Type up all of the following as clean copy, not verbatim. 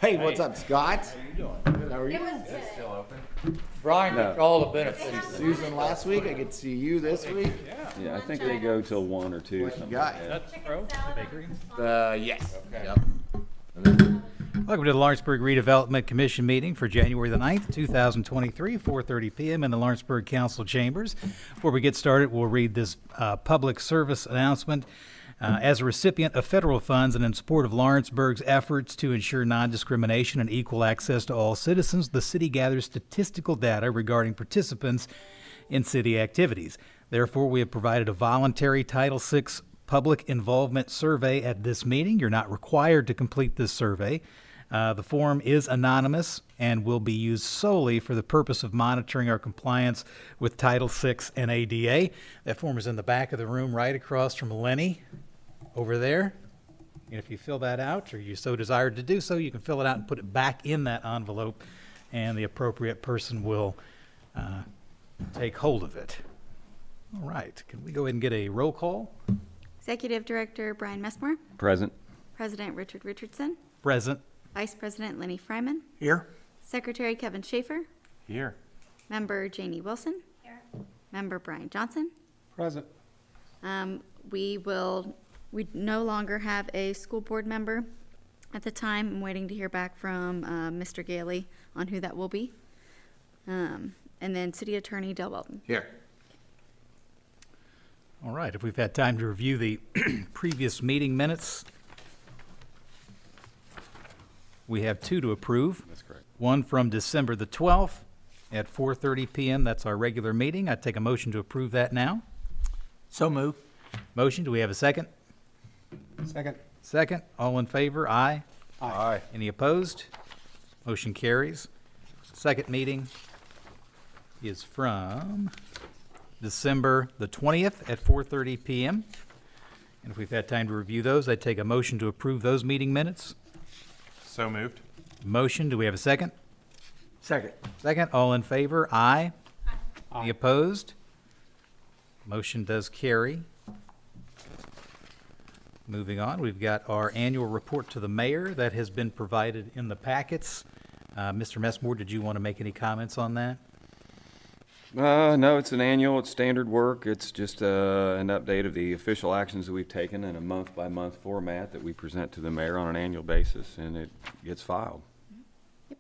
Hey, what's up, Scott? How you doing? Good, how are you? It's still open. Brian gets all the benefits. Susan last week. I get to see you this week. Yeah, I think they go till 1 or 2. What you got? That's Pro, the bakery. Yes. Okay. Yep. Welcome to the Lawrenceburg Redevelopment Commission meeting for January the 9th, 2023, 4:30 p.m. in the Lawrenceburg Council Chambers. Before we get started, we'll read this public service announcement. As a recipient of federal funds and in support of Lawrenceburg's efforts to ensure non-discrimination and equal access to all citizens, the city gathers statistical data regarding participants in city activities. Therefore, we have provided a voluntary Title VI public involvement survey at this meeting. You're not required to complete this survey. The form is anonymous and will be used solely for the purpose of monitoring our compliance with Title VI and ADA. That form is in the back of the room right across from Lenny over there. And if you fill that out, or you so desire to do so, you can fill it out and put it back in that envelope, and the appropriate person will take hold of it. All right, can we go ahead and get a roll call? Executive Director Brian Messmore, Present. President Richard Richardson, Present. Vice President Lenny Fryman, Here. Secretary Kevin Schaefer, Here. Member Janie Wilson, Member Brian Johnson. Present. We no longer have a school board member at the time. I'm waiting to hear back from Mr. Gailey on who that will be. And then City Attorney Del Welton. Here. All right, if we've had time to review the previous meeting minutes, we have two to approve. That's correct. One from December the 12th at 4:30 p.m. That's our regular meeting. I'd take a motion to approve that now. So move. Motion, do we have a second? Second. Second, all in favor, aye. Aye. Any opposed? Motion carries. Second meeting is from December the 20th at 4:30 p.m. And if we've had time to review those, I'd take a motion to approve those meeting minutes. So moved. Motion, do we have a second? Second. Second, all in favor, aye. Any opposed? Motion does carry. Moving on, we've got our annual report to the mayor that has been provided in the packets. Mr. Messmore, did you want to make any comments on that? No, it's an annual, it's standard work. It's just an update of the official actions that we've taken in a month-by-month format that we present to the mayor on an annual basis, and it gets filed. Yep.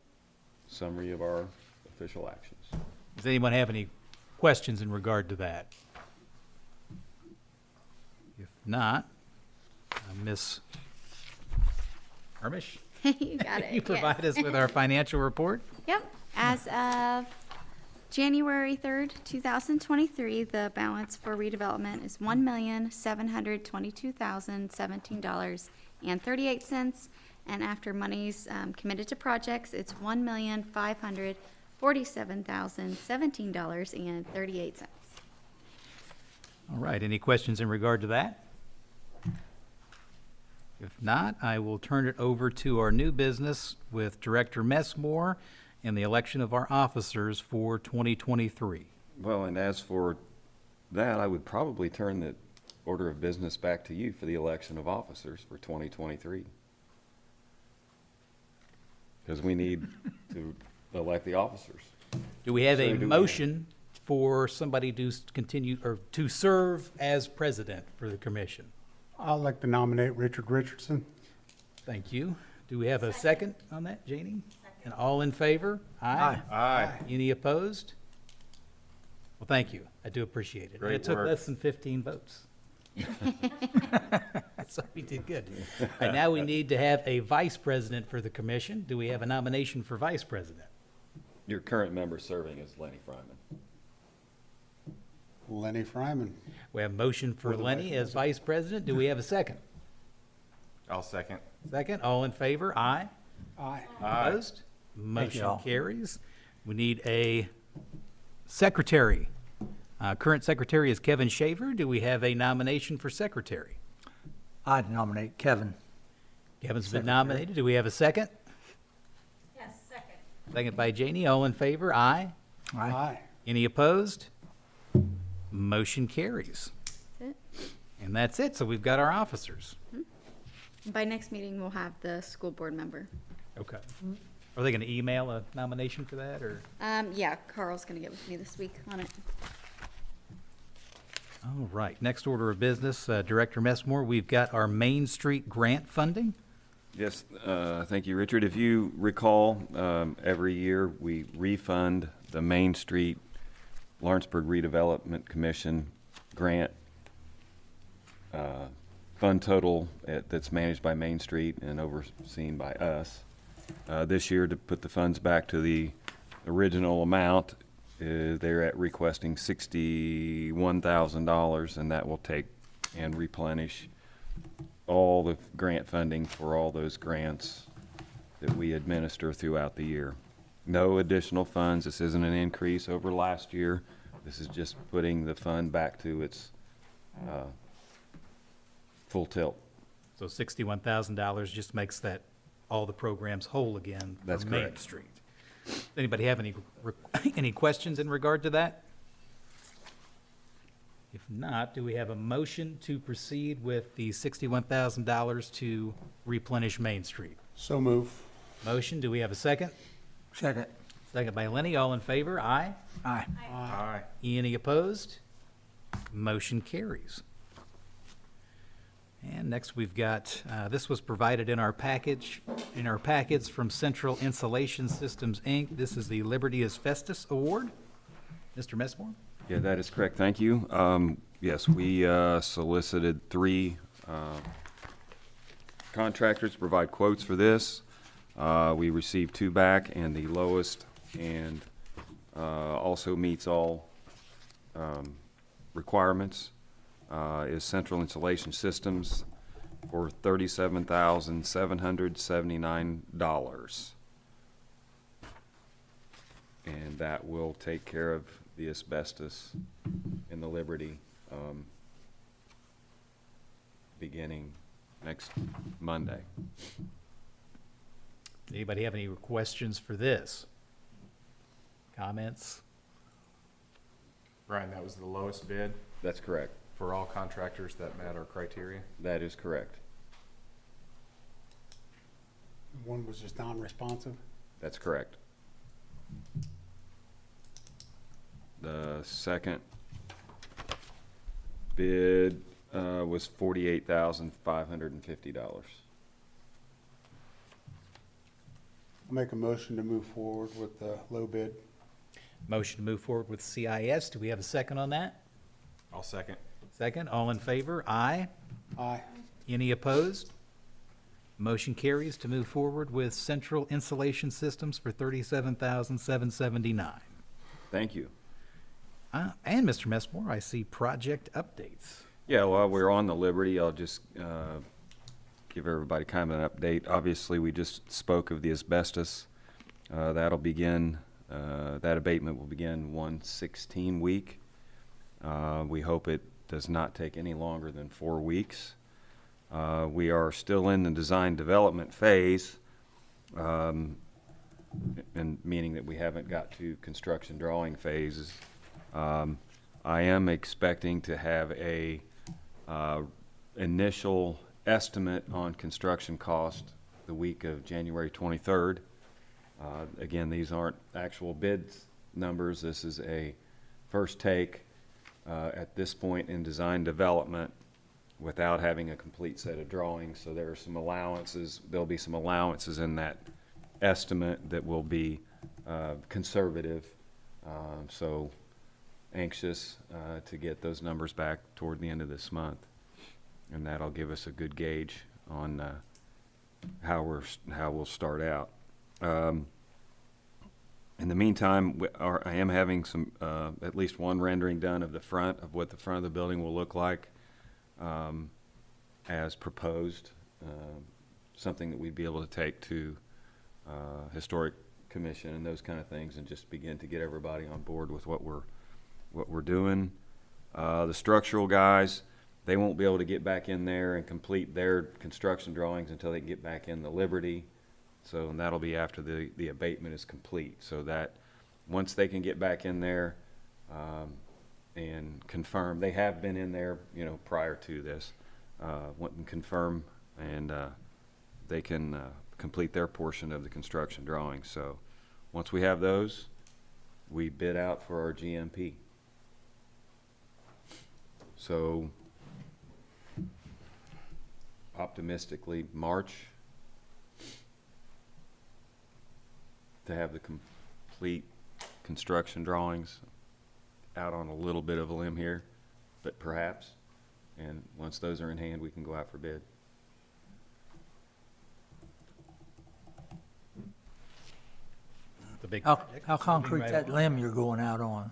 Summary of our official actions. Does anyone have any questions in regard to that? If not, Ms. Harmish, You got it. you provide us with our financial report? Yep. As of January 3rd, 2023, the balance for redevelopment is $1,722,017.38. And after monies committed to projects, it's $1,547,017.38. All right, any questions in regard to that? If not, I will turn it over to our new business with Director Messmore and the election of our officers for 2023. Well, and as for that, I would probably turn the order of business back to you for the election of officers for 2023. Because we need to elect the officers. Do we have So a do we. motion for somebody to continue, or to serve as president for the commission? I'd like to nominate Richard Richardson. Thank you. Do we have a second on that, Janie? And all in favor? Aye. Aye. Any opposed? Well, thank you. I do appreciate it. Great It took work. less than 15 votes. So we did good. All right, now we need to have a vice president for the commission. Do we have a nomination for vice president? Your current member serving is Lenny Fryman. Lenny Fryman. We have a motion for For the Lenny vice as vice president. Do we have a second? I'll second. Second, all in favor? Aye. Aye. Aye. Opposed? Motion all. carries. We need a secretary. Current secretary is Kevin Shaver. Do we have a nomination for secretary? I'd nominate Kevin. Kevin's been Secretary. nominated. Do we have a second? Yes, second. Second by Janie. All in favor? Aye. Aye. Any opposed? Motion carries. That's it. And that's it. So we've got our officers. By next meeting, we'll have the school board member. Okay. Are they going to email a nomination for that, or? Yeah, Carl's gonna get with me this week on it. All right, next order of business, Director Messmore, we've got our Main Street grant funding. Yes, thank you, Richard. If you recall, every year we refund the Main Street Lawrenceburg Redevelopment Commission grant fund total that's managed by Main Street and overseen by us. This year, to put the funds back to the original amount, they're requesting $61,000, and that will take and replenish all the grant funding for all those grants that we administer throughout the year. No additional funds. This isn't an increase over last year. This is just putting the fund back to its full tilt. So $61,000 just makes that, all the programs whole again for That's Main correct. Street. Anybody have any questions in regard to that? If not, do we have a motion to proceed with the $61,000 to replenish Main Street? So move. Motion, do we have a second? Second. Second by Lenny, all in favor? Aye. Aye. Aye. Any opposed? Motion carries. And next we've got, this was provided in our packets from Central Insulation Systems, Inc. This is the Liberty Asbestos Award. Mr. Messmore? Yeah, that is correct. Thank you. Yes, we solicited 3 contractors to provide quotes for this. We received 2 back, and the lowest and also meets all requirements is Central Insulation Systems for $37,779. And that will take care of the asbestos in the Liberty beginning next Monday. Anybody have any questions for this? Comments? Brian, that was the lowest bid That's correct. for all contractors that met our criteria? That is correct. One was just non-responsive. That's correct. The second bid was $48,550. I'll make a motion to move forward with the low bid. Motion to move forward with CIS. Do we have a second on that? I'll second. Second, all in favor? Aye. Aye. Any opposed? Motion carries to move forward with Central Insulation Systems for $37,779. Thank you. And Mr. Messmore, I see project updates. Yeah, while we're on the Liberty, I'll just give everybody kind of an update. Obviously, we just spoke of the asbestos. That'll begin, that abatement will begin 1/16 week. We hope it does not take any longer than 4 weeks. We are still in the design development phase, and meaning that we haven't got to construction drawing phases. I am expecting to have a initial estimate on construction cost the week of January 23rd. Again, these aren't actual bids numbers. This is a first take at this point in design development without having a complete set of drawings. So there are some allowances. There'll be some allowances in that estimate that will be conservative. So anxious to get those numbers back toward the end of this month, and that'll give us a good gauge on how we'll start out. In the meantime, I am having some at least one rendering done of the front of what the front of the building will look like as proposed. Something that we'd be able to take to historic commission and those kind of things, and just begin to get everybody on board with what we're doing. The structural guys, they won't be able to get back in there and complete their construction drawings until they get back in the Liberty. So, and that'll be after the abatement is complete. So that once they can get back in there and confirm, they have been in there, prior to this, want and confirm, and they can complete their portion of the construction drawing. So once we have those, we bid out for our GMP. So optimistically, March, to have the complete construction drawings. Out on a little bit of a limb here, but perhaps. And once those are in hand, we can go out for bid. The big How, project. how Moving concrete right that along. limb you're going out on?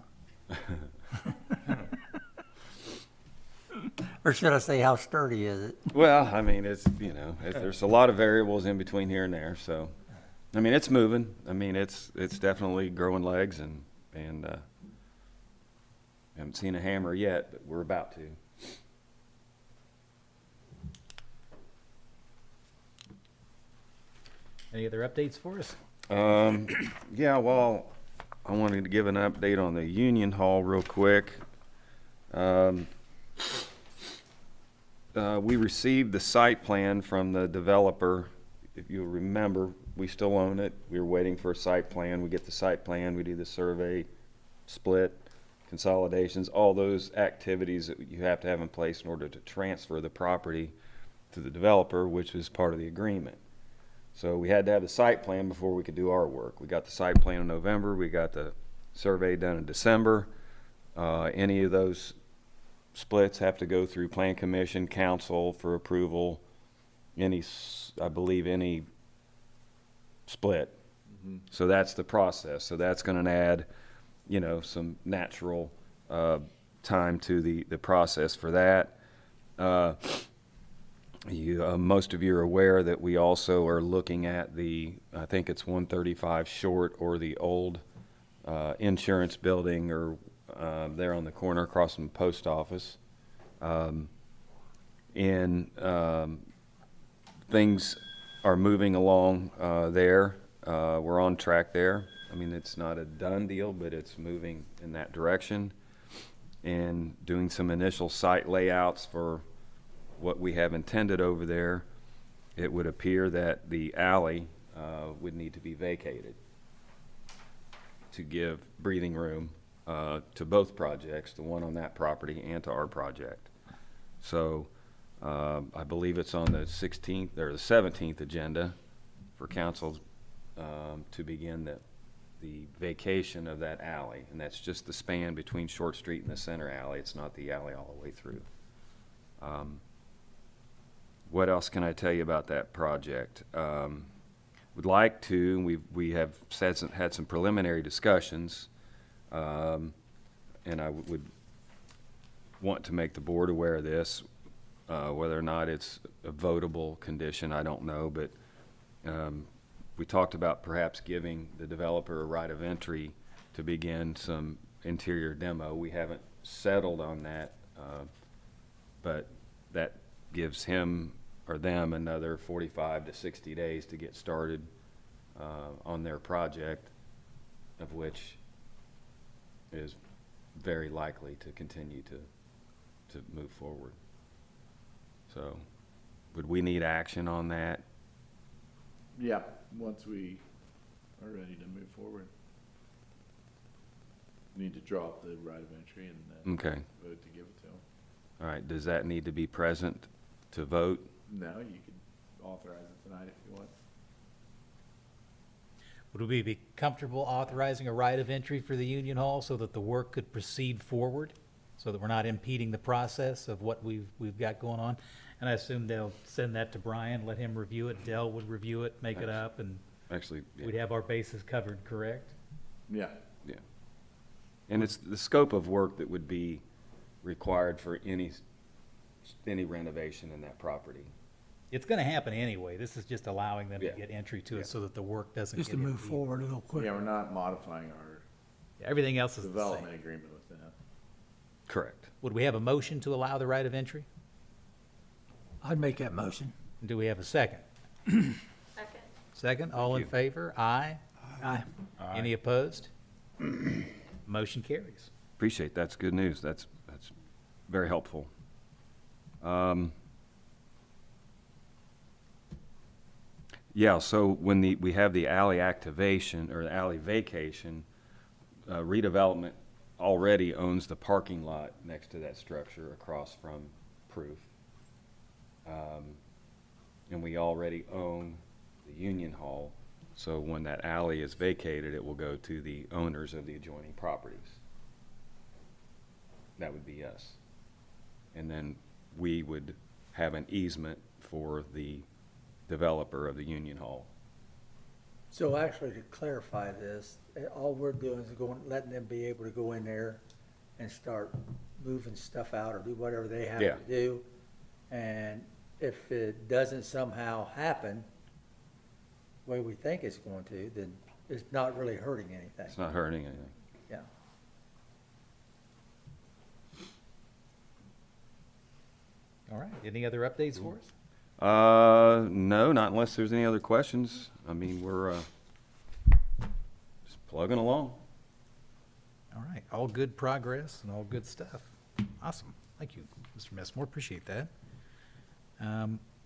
Or should I say, how sturdy is it? Well, I mean, it's, you know, there's a lot of variables in between here and there, so. I mean, it's moving. I mean, it's definitely growing legs and haven't seen a hammer yet, but we're about to. Any other updates for us? Yeah, well, I wanted to give an update on the Union Hall real quick. We received the site plan from the developer. If you'll remember, we still own it. We were waiting for a site plan. We get the site plan, we do the survey, split, consolidations, all those activities that you have to have in place in order to transfer the property to the developer, which is part of the agreement. So we had to have the site plan before we could do our work. We got the site plan in November. We got the survey done in December. Any of those splits have to go through Plan Commission, Council for approval. I believe any split. So that's the process. So that's going to add, you know, some natural time to the process for that. Most of you are aware that we also are looking at I think it's 135 Short, or the old insurance building, or there on the corner across from the post office. Things are moving along there. We're on track there. I mean, it's not a done deal, but it's moving in that direction. And doing some initial site layouts for what we have intended over there. It would appear that the alley would need to be vacated to give breathing room to both projects, the one on that property and to our project. So I believe it's on the 16th or the 17th agenda for council to begin the vacation of that alley. And that's just the span between Short Street and the center alley. It's not the alley all the way through. What else can I tell you about that project? Would like to, we have had some preliminary discussions, and I would want to make the board aware of this. Whether or not it's a votable condition, I don't know, but we talked about perhaps giving the developer a right of entry to begin some interior demo. We haven't settled on that, but that gives him or them another 45 to 60 days to get started on their project, of which is very likely to continue to move forward. So would we need action on that? Yeah, once we are ready to move forward. Need to draw up the right of entry and then Okay. vote to give it to them. All right, does that need to be present to vote? No, you could authorize it tonight if you want. Would we be comfortable authorizing a right of entry for the Union Hall so that the work could proceed forward? So that we're not impeding the process of what we've got going on? And I assume they'll send that to Brian, let him review it, Dell would review it, make it up, and Actually, yeah. we'd have our bases covered, correct? Yeah. Yeah. And it's the scope of work that would be required for any renovation in that property. It's gonna happen anyway, this is just allowing them to Yeah. get entry to Yeah. it so that the work doesn't Just get to move impeded. forward a little quicker. Yeah, we're not modifying our Everything else is the development same. agreement with them. Correct. Would we have a motion to allow the right of entry? I'd make that motion. Do we have a second? Second. Second, all in you. favor? Aye. Aye. Any opposed? Motion carries. Appreciate that's good news. That's very helpful. Yeah, so when we have the alley activation or the alley vacation, redevelopment already owns the parking lot next to that structure across from Proof. And we already own the Union Hall, so when that alley is vacated, it will go to the owners of the adjoining properties. That would be us. And then we would have an easement for the developer of the Union Hall. So actually, to clarify this, all we're doing is letting them be able to go in there and start moving stuff out or do whatever they have Yeah. to do. And if it doesn't somehow happen the way we think it's going to, then it's not really hurting anything. It's not hurting anything. Yeah. All right, any other updates for us? No, not unless there's any other questions. I mean, we're just plugging along. All right, all good progress and all good stuff. Awesome, thank you, Mr. Messmore, appreciate that.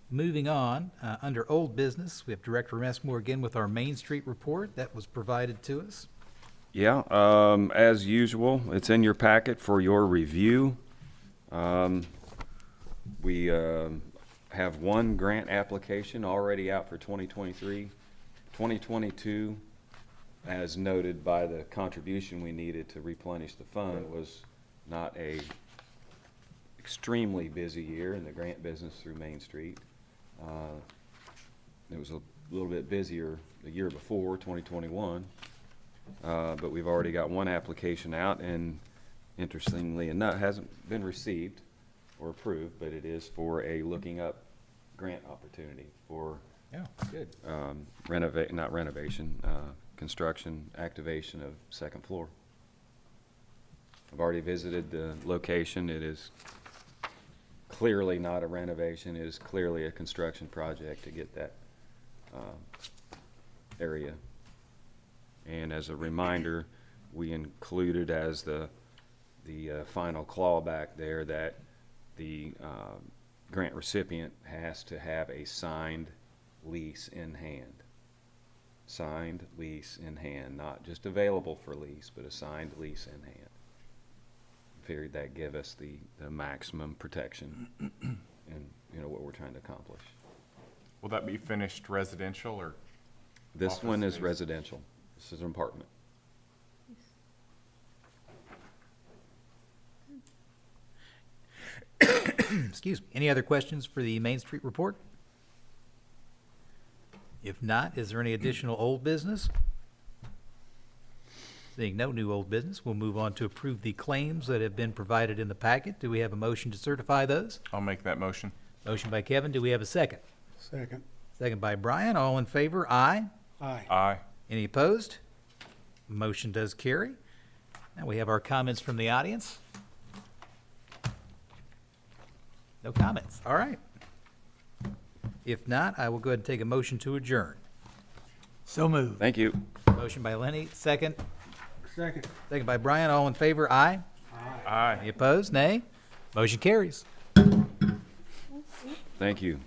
Moving on, under old business, we have Director Messmore again with our Main Street report that was provided to us. Yeah, as usual, it's in your packet for your review. We have one grant application already out for 2023. 2022, as noted by the contribution we needed to replenish the fund, was not a extremely busy year in the grant business through Main Street. It was a little bit busier the year before, 2021. But we've already got one application out, and interestingly enough, hasn't been received or approved, but it is for a looking up grant opportunity for Yeah, good. construction, activation of second floor. I've already visited the location. It is clearly not a renovation. It is clearly a construction project to get that area. And as a reminder, we included as the final clawback there that the grant recipient has to have a signed lease in hand. Signed lease in hand, not just available for lease, but a signed lease in hand. Figured that give us the maximum protection and, you know, what we're trying to accomplish. Will that be finished residential or? This Office one is space. residential. This is an apartment. Excuse me. Any other questions for the Main Street report? If not, is there any additional old business? Seeing no new old business, we'll move on to approve the claims that have been provided in the packet. Do we have a motion to certify those? I'll make that motion. Motion by Kevin. Do we have a second? Second. Second by Brian. All in favor? Aye. Aye. Aye. Any opposed? Motion does carry. Now we have our comments from the audience. No comments. All right. If not, I will go ahead and take a motion to adjourn. So moved. Thank you. Motion by Lenny, second. Second. Second by Brian. All in favor? Aye. Aye. Any opposed? Nay. Motion carries. Thank you.